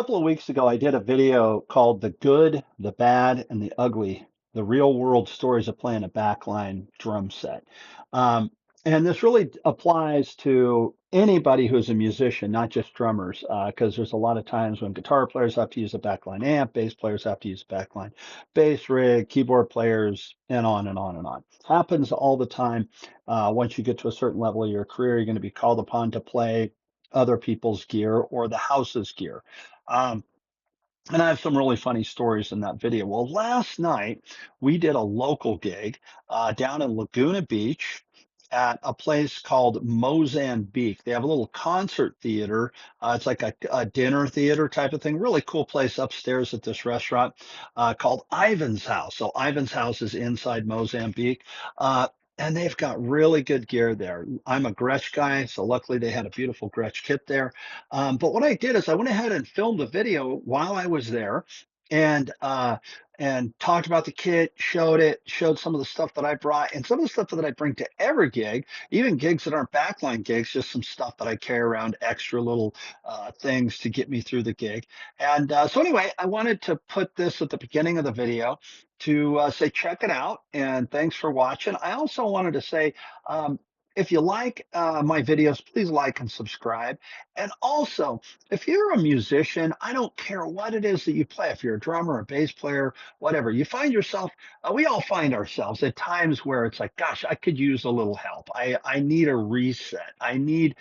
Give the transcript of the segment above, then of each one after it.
couple of weeks ago, I did a video called The Good, the Bad, and the Ugly, the real world stories of playing a backline drum set. Um, and this really applies to anybody who's a musician, not just drummers, because there's a lot of times when guitar players have to use a backline amp, bass players have to use a backline bass rig, keyboard players, and on and on and on. Happens all the time. Once you get to a certain level of your career, you're going to be called upon to play other people's gear or the house's gear. Um, and I have some really funny stories in that video. Well, last night we did a local gig down in Laguna Beach at a place called Mozambique. They have a little concert theater. It's like a dinner theater type of thing. Really cool place upstairs at this restaurant called Ivan's House. So Ivan's House is inside Mozambique. And they've got really good gear there. I'm a Gretsch guy, so luckily they had a beautiful Gretsch kit there. But what I did is I went ahead and filmed a video while I was there, and talked about the kit, showed some of the stuff that I brought, and some of the stuff that I bring to every gig, even gigs that aren't backline gigs, just some stuff that I carry around, extra little things to get me through the gig. And so anyway, I wanted to put this at the beginning of the video to say check it out and thanks for watching. I also wanted to say. If you like my videos, please like and subscribe. And also, if you're a musician, I don't care what it is that you play, if you're a drummer, a bass player, whatever, you find yourself, we all find ourselves at times where it's like, gosh, I could use a little help. I need a reset. I need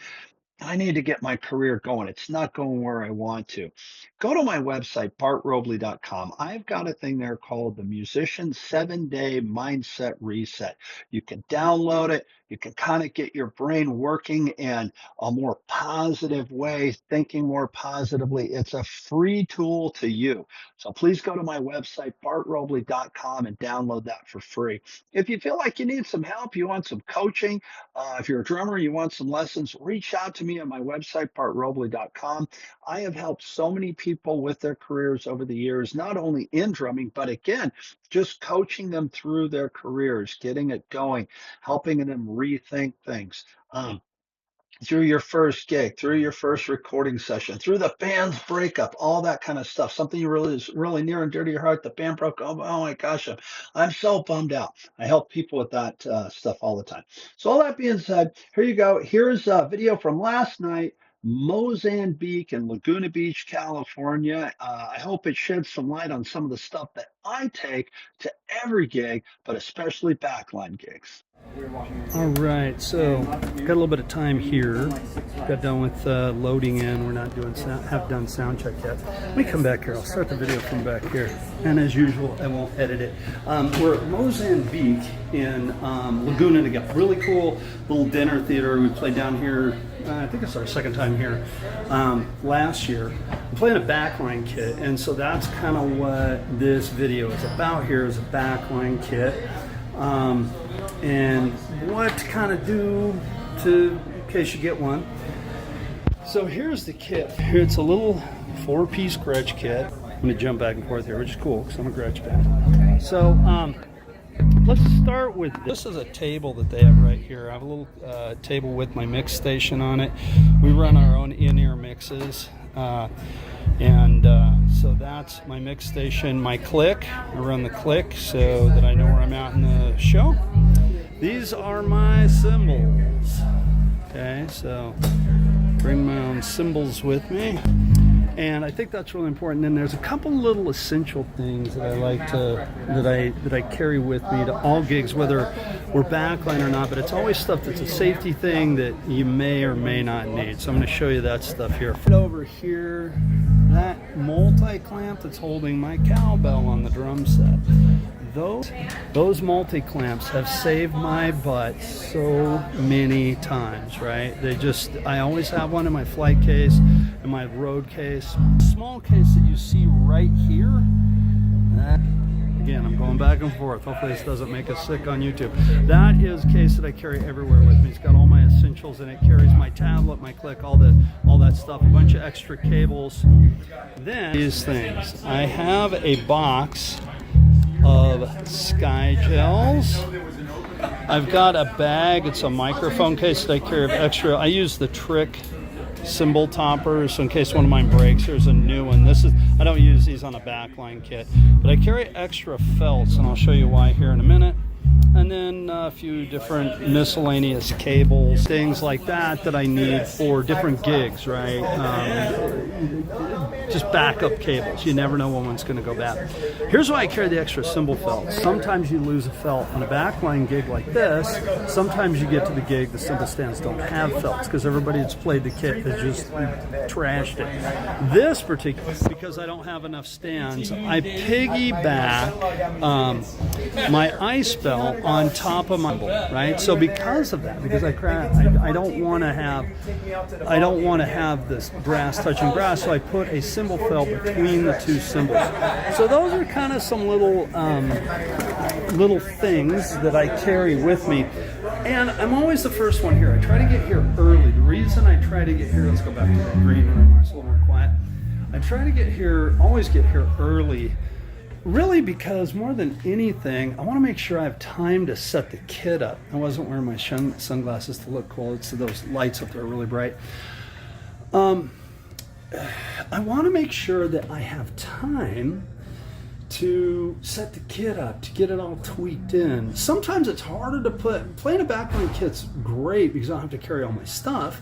to get my career going. It's not going where I want to. Go to my website, bartrobley.com. I've got a thing there called the Musician 7-Day Mindset Reset. You can download it. You can kind of get your brain working in a more positive way, thinking more positively. It's a free tool to you. So please go to my website, bartrobley.com, and download that for free. If you feel like you need some help, you want some coaching, if you're a drummer, you want some lessons, reach out to me on my website, bartrobley.com. I have helped so many people with their careers over the years, not only in drumming, but again, just coaching them through their careers, getting it going, helping them rethink things. Through your first gig, through your first recording session, through the band's breakup, all that kind of stuff. Something you really is really near and dear to your heart. The band broke. Oh my gosh, I'm so bummed out. I help people with that stuff all the time. So all that being said, here you go. Here's a video from last night. Mozambique and Laguna Beach, California. I hope it sheds some light on some of the stuff that I take to every gig, but especially backline gigs. All right, so got a little bit of time here. Got done with loading in. We're not doing have done sound check yet. Let me come back here. I'll start the video from back here. And as usual, I won't edit it. We're at Mozambique in Laguna to get really cool little dinner theater. We played down here. I think it's our second time here. Last year, I'm playing a backline kit, and so that's kind of what this video is about. Here is a backline kit. And what to kind of do in case you get one. So here's the kit. It's a little 4-piece Gretsch kit. I'm going to jump back and forth here, which is cool because I'm a Gretsch fan. So let's start with this. Is a table that they have right here. I have a little table with my mix station on it. We run our own in-ear mixes. So that's my mix station, my click. I run the click so that I know where I'm at in the show. These are my cymbals. Okay, so bring my own cymbals with me. And I think that's really important. And there's a couple little essential things that I like to that I carry with me to all gigs, whether we're backline or not. But it's always stuff that's a safety thing that you may or may not need. So I'm going to show you that stuff here. Over here, that multi-clamp that's holding my cowbell on the drum set. Those multi-clamps have saved my butt so many times, right? I always have one in my flight case, in my road case. Small case that you see right here, again, I'm going back and forth. Hopefully this doesn't make us sick on YouTube. That is a case that I carry everywhere with me. It's got all my essentials in it. Carries my tablet, my click, all that stuff, a bunch of extra cables. Then these things. I have a box of sky gels. I've got a bag. It's a microphone case that I carry of extra. I use the trick cymbal toppers. So in case one of mine breaks, here's a new one. This is, I don't use these on a backline kit, but I carry extra felts, and I'll show you why here in a minute. And then a few different miscellaneous cables, things like that that I need for different gigs, right? Just backup cables. You never know when one's going to go bad. Here's why I carry the extra cymbal felts. Sometimes you lose a felt on a backline gig like this. Sometimes you get to the gig, the cymbal stands don't have felts because everybody that's played the kit has just trashed it. This particular, because I don't have enough stands, I piggyback my ice belt on top of my cymbal, right? So because of that, because I don't want to have this brass touching brass, so I put a cymbal felt between the two cymbals. So those are kind of some little things that I carry with me. And I'm always the first one here. I try to get here early. The reason I try to get here, let's go back to the green room where it's a little more quiet. I try to get here, always get here early, really because more than anything, I want to make sure I have time to set the kit up. I wasn't wearing my sunglasses to look cool. It's those lights up there are really bright. I want to make sure that I have time to set the kit up, to get it all tweaked in. Sometimes it's harder to playing a backline kit's great because I don't have to carry all my stuff,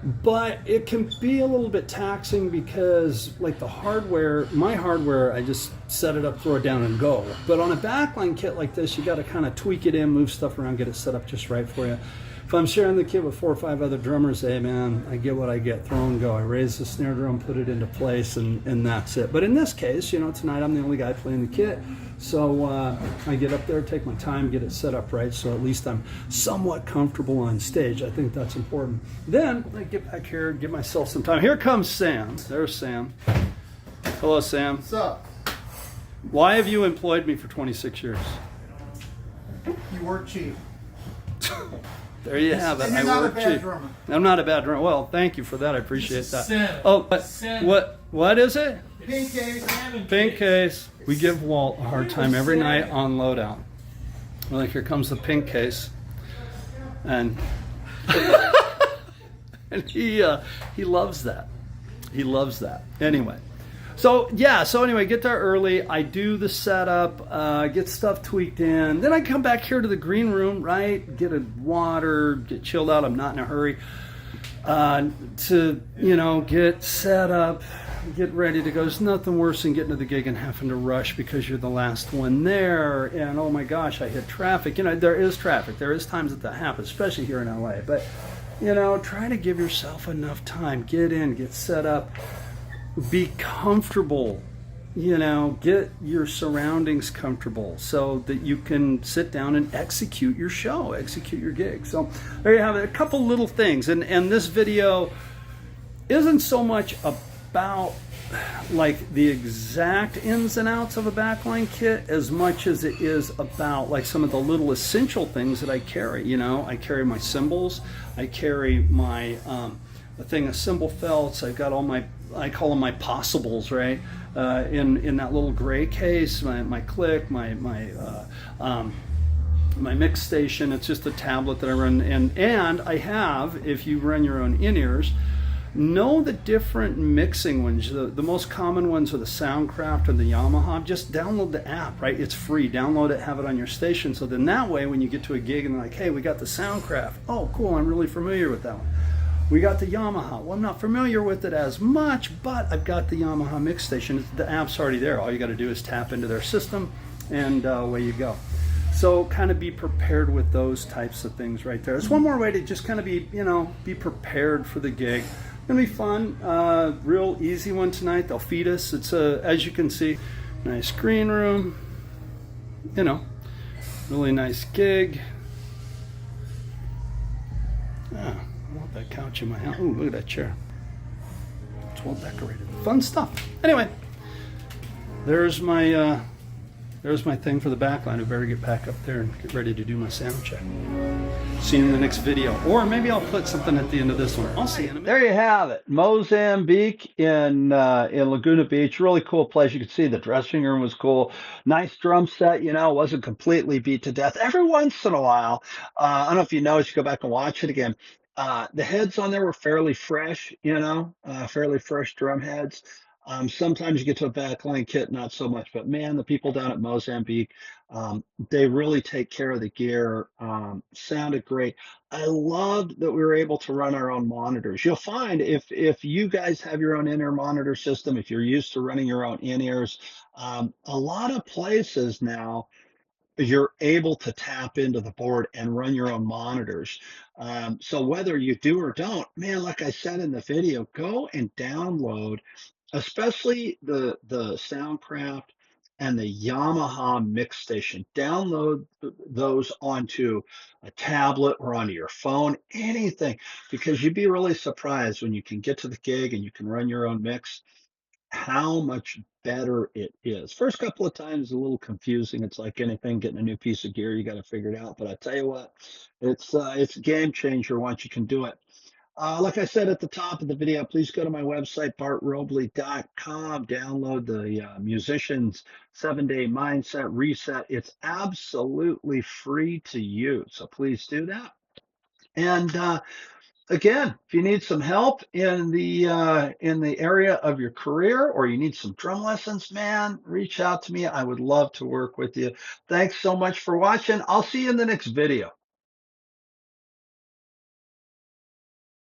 but it can be a little bit taxing because like the hardware, my hardware, I just set it up, throw it down and go. But on a backline kit like this, you got to kind of tweak it in, move stuff around, get it set up just right for you. If I'm sharing the kit with 4 or 5 other drummers, hey man, I get what I get, throw and go. I raise the snare drum, put it into place, and that's it. But in this case, you know, tonight I'm the only guy playing the kit, so I get up there, take my time, get it set up right, so at least I'm somewhat comfortable on stage. I think that's important. Then I get back here, give myself some time. Here comes Sam. There's Sam. Hello, Sam. What's up? Why have you employed me for 26 years? You work cheap. There you have it. And you're not a bad drummer. I'm not a bad drummer. Well, thank you for that. I appreciate that. Sin. Oh, but Sin. what is it? Pink case. Pink case. We give Walt a hard time every night on loadout. We're like, here comes the pink case, and and he loves that. He loves that. Anyway. So anyway, get there early. I do the setup, get stuff tweaked in. Then I come back here to the green room, right? Get a water, get chilled out. I'm not in a hurry. To, get set up, get ready to go. There's nothing worse than getting to the gig and having to rush because you're the last one there. And oh my gosh, I hit traffic. There is traffic. There is times that happens, especially here in LA. But, try to give yourself enough time. Get in, get set up. Be comfortable, get your surroundings comfortable so that you can sit down and execute your show, execute your gig. So there you have it, a couple little things. And this video isn't so much about like the exact ins and outs of a backline kit as much as it is about like some of the little essential things that I carry. I carry my cymbals, I carry my a thing of cymbal felts. I've got all my, I call them my possibles, right? In that little gray case, my click, my mix station. It's just a tablet that I run, and I have, if you run your own in-ears, know the different mixing ones. The most common ones are the Soundcraft and the Yamaha. Just download the app, right? It's free. Download it, have it on your station. So then that way, when you get to a gig and they're like, hey, we got the Soundcraft. Oh, cool, I'm really familiar with that one. We got the Yamaha. Well, I'm not familiar with it as much, but I've got the Yamaha mix station. The app's already there. All you got to do is tap into their system, and away you go. So kind of be prepared with those types of things right there. It's one more way to just kind of be prepared for the gig. It's gonna be fun. Real easy one tonight. They'll feed us. It's as you can see, nice green room. Really nice gig. I want that couch in my house. Ooh, look at that chair. It's well decorated. Fun stuff. Anyway, there's my thing for the backline. I better get back up there and get ready to do my sound check. See you in the next video. Or maybe I'll put something at the end of this one. I'll see you in a minute. There you have it. Mozambique in Laguna Beach. Really cool place. You can see the dressing room was cool. Nice drum set, wasn't completely beat to death. Every once in a while, I don't know if you noticed, you go back and watch it again. The heads on there were fairly fresh, fairly fresh drum heads. Sometimes you get to a backline kit, not so much, but man, the people down at Mozambique, they really take care of the gear. Sounded great. I loved that we were able to run our own monitors. You'll find if you guys have your own in-ear monitor system, if you're used to running your own in-ears, a lot of places now you're able to tap into the board and run your own monitors. So whether you do or don't, man, like I said in the video, go and download, especially the Soundcraft and the Yamaha Mix Station. Download those onto a tablet or onto your phone, anything, because you'd be really surprised when you can get to the gig and you can run your own mix how much better it is. First couple of times a little confusing. It's like anything, getting a new piece of gear, you got to figure it out. But I tell you what, it's a game changer once you can do it. Like I said at the top of the video, please go to my website, bartrobley.com. Download the Musician's 7-Day Mindset Reset. It's absolutely free to use, so please do that. And again, if you need some help in the area of your career, or you need some drum lessons, man, reach out to me. I would love to work with you. Thanks so much for watching. I'll see you in the next video.